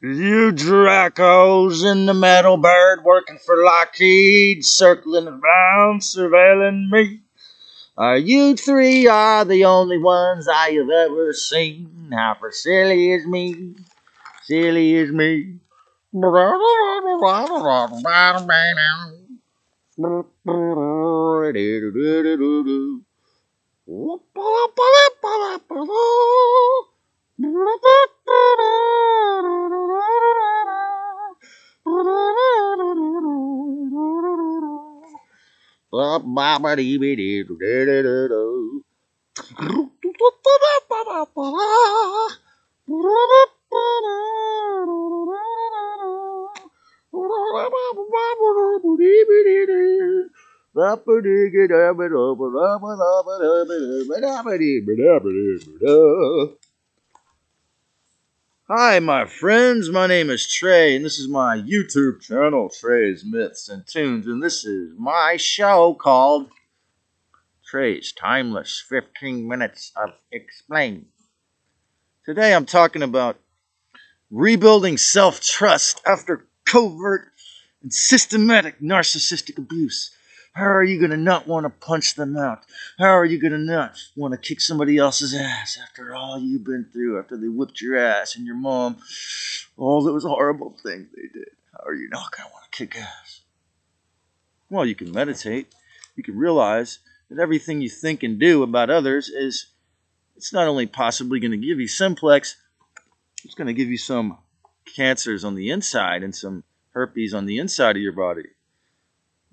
You Dracos in the metal bird working for Lockheed, circling around, surveilling me. You three are the only ones I have ever seen. How for silly is me, silly is me. Hi, my friends. My name is Trey, and this is my YouTube channel, Trey's Myths and Tunes, and this is my show called Trey's Timeless 15 Minutes of Explain. Today I'm talking about rebuilding self-trust after covert and systematic narcissistic abuse. How are you going to not want to punch them out? How are you going to not want to kick somebody else's ass after all you've been through, after they whipped your ass and your mom, all those horrible things they did? How are you not going to want to kick ass? Well, you can meditate. You can realize that everything you think and do about others it's not only possibly going to give you simplex, it's going to give you some cancers on the inside and some herpes on the inside of your body.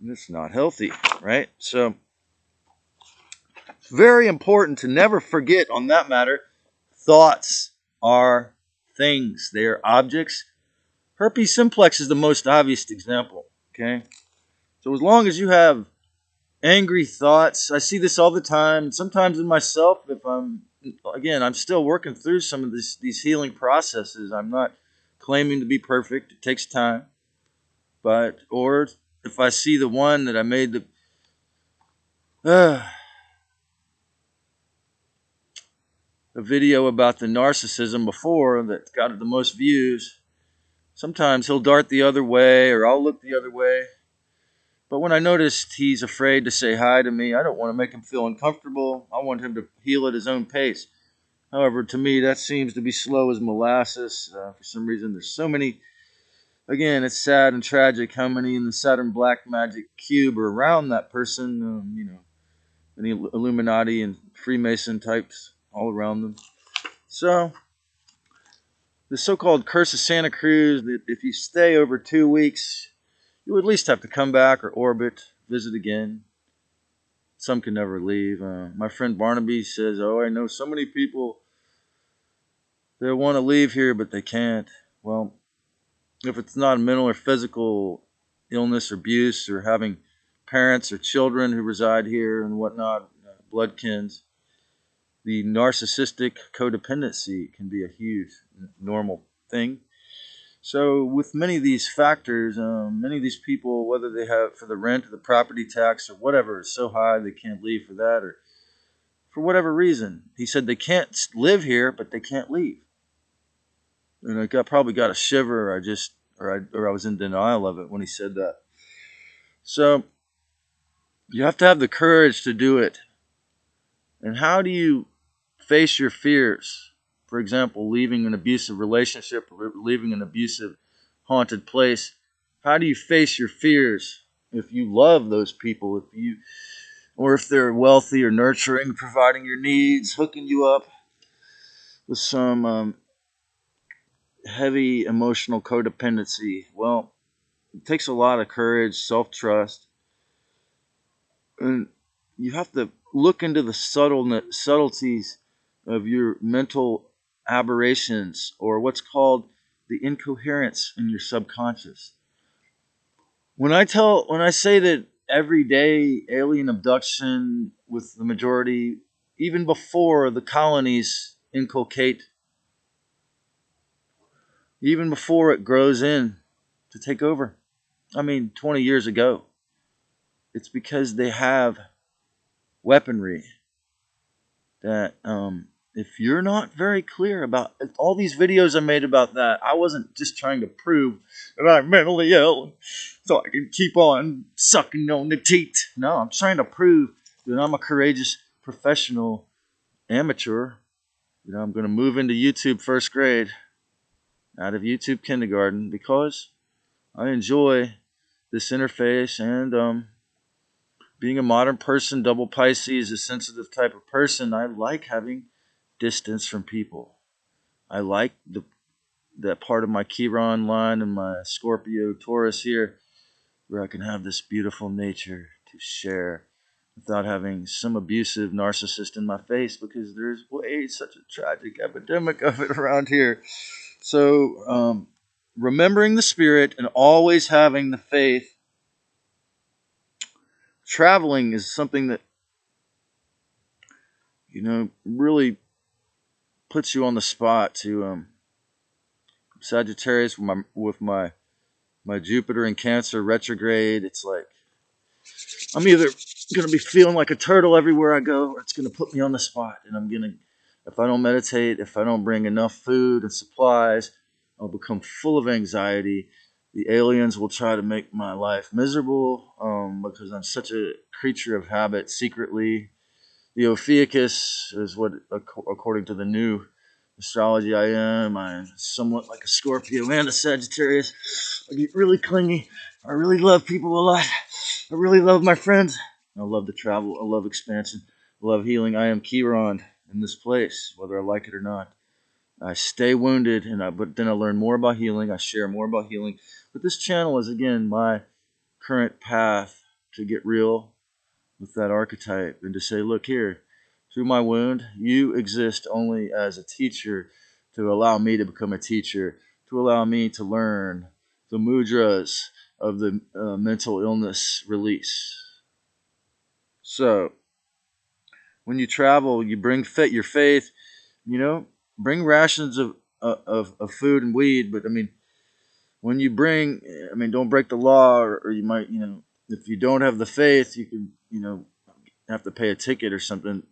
And it's not healthy, right? So it's very important to never forget on that matter, thoughts are things. They are objects. Herpes simplex is the most obvious example, okay? So as long as you have angry thoughts, I see this all the time. Sometimes in myself, if I'm still working through some of these healing processes. I'm not claiming to be perfect. It takes time. Or if I see the one that I made the video about the narcissism before that got the most views, sometimes he'll dart the other way or I'll look the other way. But when I noticed he's afraid to say hi to me, I don't want to make him feel uncomfortable. I want him to heal at his own pace. However, to me, that seems to be slow as molasses. For some reason, there's so many. Again, it's sad and tragic how many in the Saturn Black Magic Cube are around that person. Many Illuminati and Freemason types all around them. So, the so-called Curse of Santa Cruz, if you stay over 2 weeks, you at least have to come back or orbit, visit again. Some can never leave. My friend Barnaby says, I know so many people that want to leave here, but they can't. Well, if it's not a mental or physical illness or abuse or having parents or children who reside here and whatnot, bloodkins, the narcissistic codependency can be a huge normal thing. So with many of these factors, many of these people, whether they have for the rent or the property tax or whatever, is so high they can't leave for that or for whatever reason. He said they can't live here, but they can't leave. And I probably got a shiver. I was in denial of it when he said that. So you have to have the courage to do it. And how do you face your fears? For example, leaving an abusive relationship or leaving an abusive haunted place. How do you face your fears if you love those people, if they're wealthy or nurturing, providing your needs, hooking you up with some heavy emotional codependency? Well, it takes a lot of courage, self-trust, and you have to look into the subtleties of your mental aberrations, or what's called the incoherence in your subconscious. When I say that everyday alien abduction with the majority, even before the colonies inculcate, even before it grows in to take over, 20 years ago, it's because they have weaponry that if you're not very clear about all these videos I made about that, I wasn't just trying to prove that I'm mentally ill so I can keep on sucking on the teat. No, I'm trying to prove that I'm a courageous professional amateur. I'm going to move into YouTube first grade out of YouTube kindergarten because I enjoy this interface and being a modern person, double Pisces, a sensitive type of person. I like having distance from people. I like that part of my Chiron line and my Scorpio Taurus here where I can have this beautiful nature to share without having some abusive narcissist in my face, because there's way such a tragic epidemic of it around here. So remembering the spirit and always having the faith. Traveling is something that really puts you on the spot. To Sagittarius with my Jupiter in Cancer retrograde, it's like I'm either going to be feeling like a turtle everywhere I go, or it's going to put me on the spot. And if I don't meditate, if I don't bring enough food and supplies, I'll become full of anxiety. The aliens will try to make my life miserable because I'm such a creature of habit secretly. The Ophiuchus is what, according to the new astrology, I am. I'm somewhat like a Scorpio and a Sagittarius. I get really clingy. I really love people a lot. I really love my friends. I love to travel. I love expansion. I love healing. I am Chiron in this place, whether I like it or not. I stay wounded, but then I learn more about healing. I share more about healing. But this channel is, again, my current path to get real with that archetype and to say, look here, through my wound, you exist only as a teacher to allow me to become a teacher, to allow me to learn the mudras of the mental illness release. So when you travel, you bring your faith, bring rations of food and weed. But when you don't break the law, or you might, if you don't have the faith, you can, have to pay a ticket or something.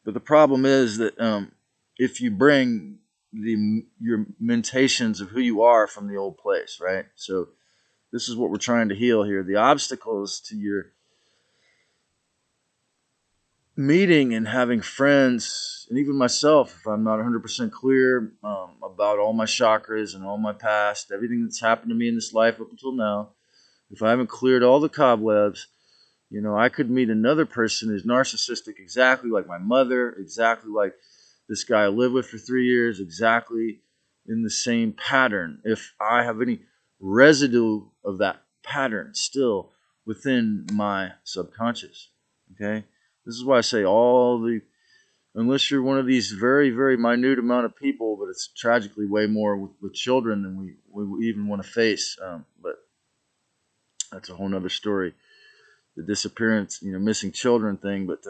But the problem is that if you bring your mentations of who you are from the old place, right? So this is what we're trying to heal here. The obstacles to your meeting and having friends, and even myself, if I'm not 100% clear about all my chakras and all my past, everything that's happened to me in this life up until now, if I haven't cleared all the cobwebs, I could meet another person who's narcissistic exactly like my mother, exactly like this guy I lived with for 3 years, exactly in the same pattern. If I have any residue of that pattern still within my subconscious, okay? This is why I say unless you're one of these very, very minute amount of people, but it's tragically way more with children than we even want to face. But that's a whole nother story. The disappearance, missing children thing. But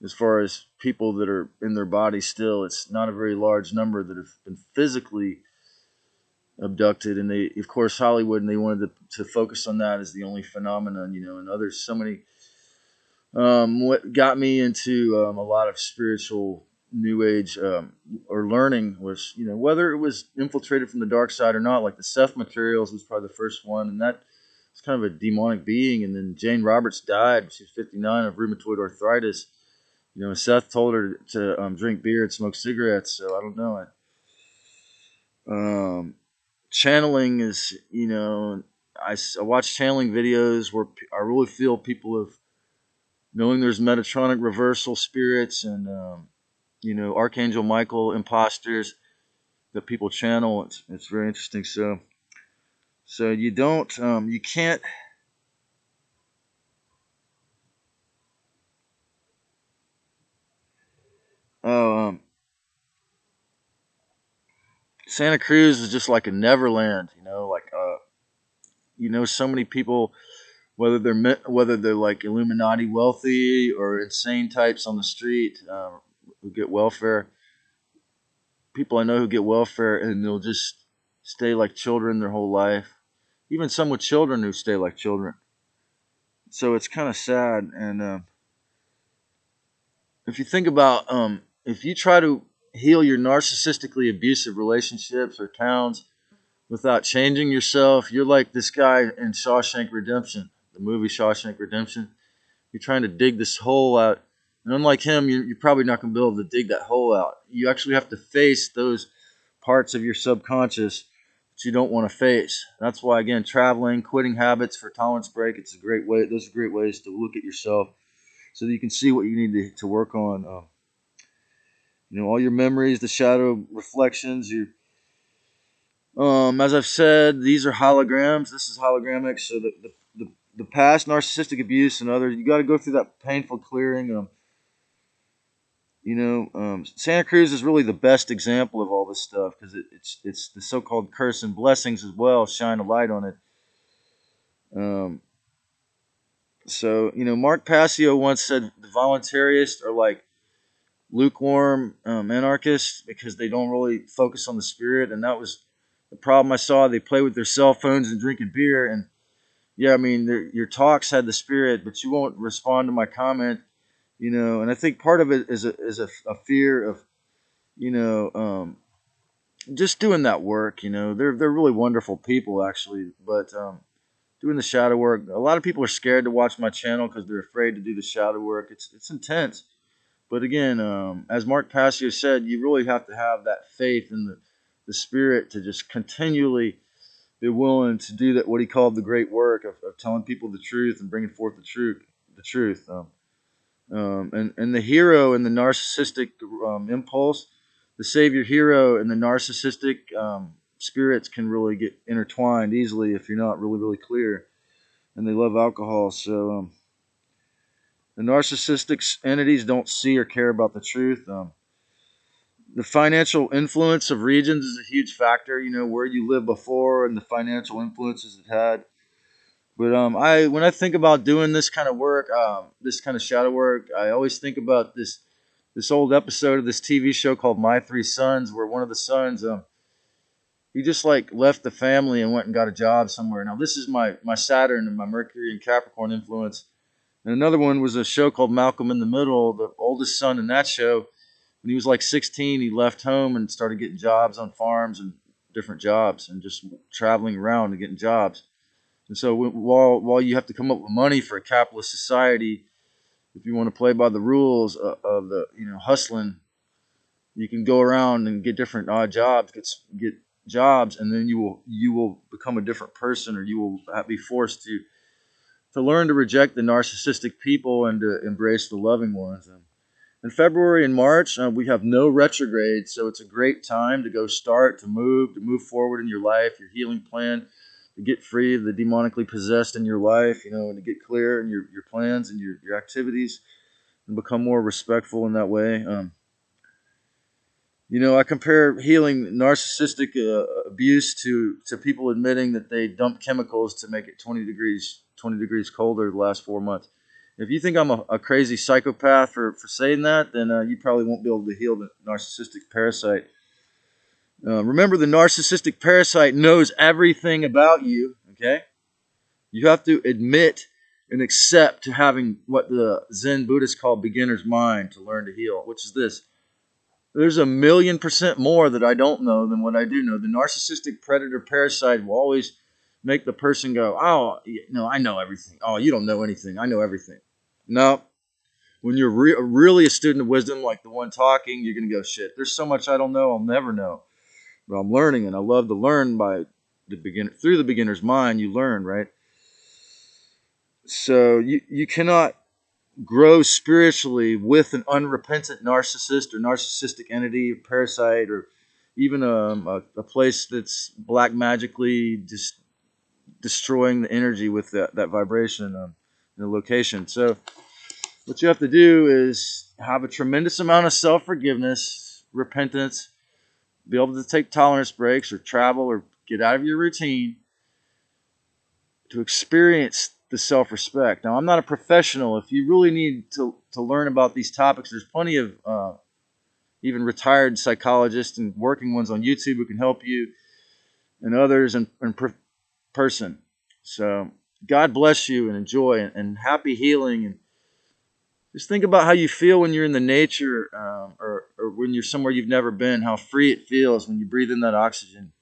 as far as people that are in their body still, it's not a very large number that have been physically abducted. And they, of course, Hollywood, and they wanted to focus on that as the only phenomenon, and others, so many. What got me into a lot of spiritual new age or learning was, whether it was infiltrated from the dark side or not, like the Seth materials was probably the first one. And that it's kind of a demonic being. And then Jane Roberts died. She was 59 of rheumatoid arthritis. Seth told her to drink beer and smoke cigarettes. So I don't know. Channeling is, I watch channeling videos where I really feel people have, knowing there's Metatronic reversal spirits and, Archangel Michael imposters that people channel. It's very interesting. So you don't, you can't, oh, Santa Cruz is just like a Neverland, so many people, whether they're like Illuminati wealthy or insane types on the street who get welfare. People I know who get welfare and they'll just stay like children their whole life. Even some with children who stay like children. So it's kind of sad, and if you think about, if you try to heal your narcissistically abusive relationships or towns without changing yourself, you're like this guy in Shawshank Redemption, the movie Shawshank Redemption. You're trying to dig this hole out. And unlike him, you're probably not going to be able to dig that hole out. You actually have to face those parts of your subconscious that you don't want to face. That's why, again, traveling, quitting habits for tolerance break, it's a great way. Those are great ways to look at yourself so that you can see what you need to work on. All your memories, the shadow reflections, as I've said, these are holograms. This is hologramic. So the past narcissistic abuse and others, you got to go through that painful clearing. Santa Cruz is really the best example of all this stuff because it's the so-called curse and blessings as well shine a light on it. Mark Passio once said the voluntarists are like lukewarm anarchists because they don't really focus on the spirit, and that was the problem I saw. They play with their cell phones and drinking beer, and yeah, I mean, your talks had the spirit, but you won't respond to my comment, and I think part of it is a fear of, just doing that work. They're really wonderful people actually, but doing the shadow work, a lot of people are scared to watch my channel because they're afraid to do the shadow work. It's intense, but again, as Mark Passio said, you really have to have that faith in the spirit to just continually be willing to do that. What he called the great work of telling people the truth and bringing forth the truth. And the hero and the narcissistic impulse, the savior hero and the narcissistic spirits can really get intertwined easily if you're not really, really clear. And they love alcohol. So the narcissistic entities don't see or care about the truth. The financial influence of regions is a huge factor, where you lived before and the financial influences it had. But when I think about doing this kind of work, this kind of shadow work, I always think about this old episode of this TV show called My Three Sons, where one of the sons, he just like left the family and went and got a job somewhere. Now this is my Saturn and my Mercury and Capricorn influence. And another one was a show called Malcolm in the Middle. The oldest son in that show, when he was like 16, he left home and started getting jobs on farms and different jobs and just traveling around and getting jobs. And so while you have to come up with money for a capitalist society, if you want to play by the rules of the hustling, you can go around and get different odd jobs, get jobs, and then you will become a different person, or you will be forced to learn to reject the narcissistic people and to embrace the loving ones. In February and March, we have no retrograde, so it's a great time to go to move forward in your life, your healing plan, to get free of the demonically possessed in your life, and to get clear in your plans and your activities and become more respectful in that way. I compare healing narcissistic abuse to people admitting that they dumped chemicals to make it 20 degrees colder the last 4 months. If you think I'm a crazy psychopath for saying that, then you probably won't be able to heal the narcissistic parasite. Remember, the narcissistic parasite knows everything about you, okay? You have to admit and accept to having what the Zen Buddhists call beginner's mind to learn to heal, which is this. There's 1,000,000% more that I don't know than what I do know. The narcissistic predator parasite will always make the person go, oh, no, I know everything. Oh, you don't know anything. I know everything. No. When you're really a student of wisdom, like the one talking, you're going to go, shit, there's so much I don't know, I'll never know. But I'm learning, and I love to learn through the beginner's mind, you learn, right? So you cannot grow spiritually with an unrepentant narcissist or narcissistic entity, parasite, or even a place that's black magically just destroying the energy with that vibration in the location. So what you have to do is have a tremendous amount of self-forgiveness, repentance, be able to take tolerance breaks or travel or get out of your routine to experience the self-respect. Now, I'm not a professional. If you really need to learn about these topics, there's plenty of even retired psychologists and working ones on YouTube who can help you, and others in person. So God bless you and enjoy and happy healing. And Just think about how you feel when you're in the nature, or when you're somewhere you've never been, how free it feels when you breathe in that oxygen.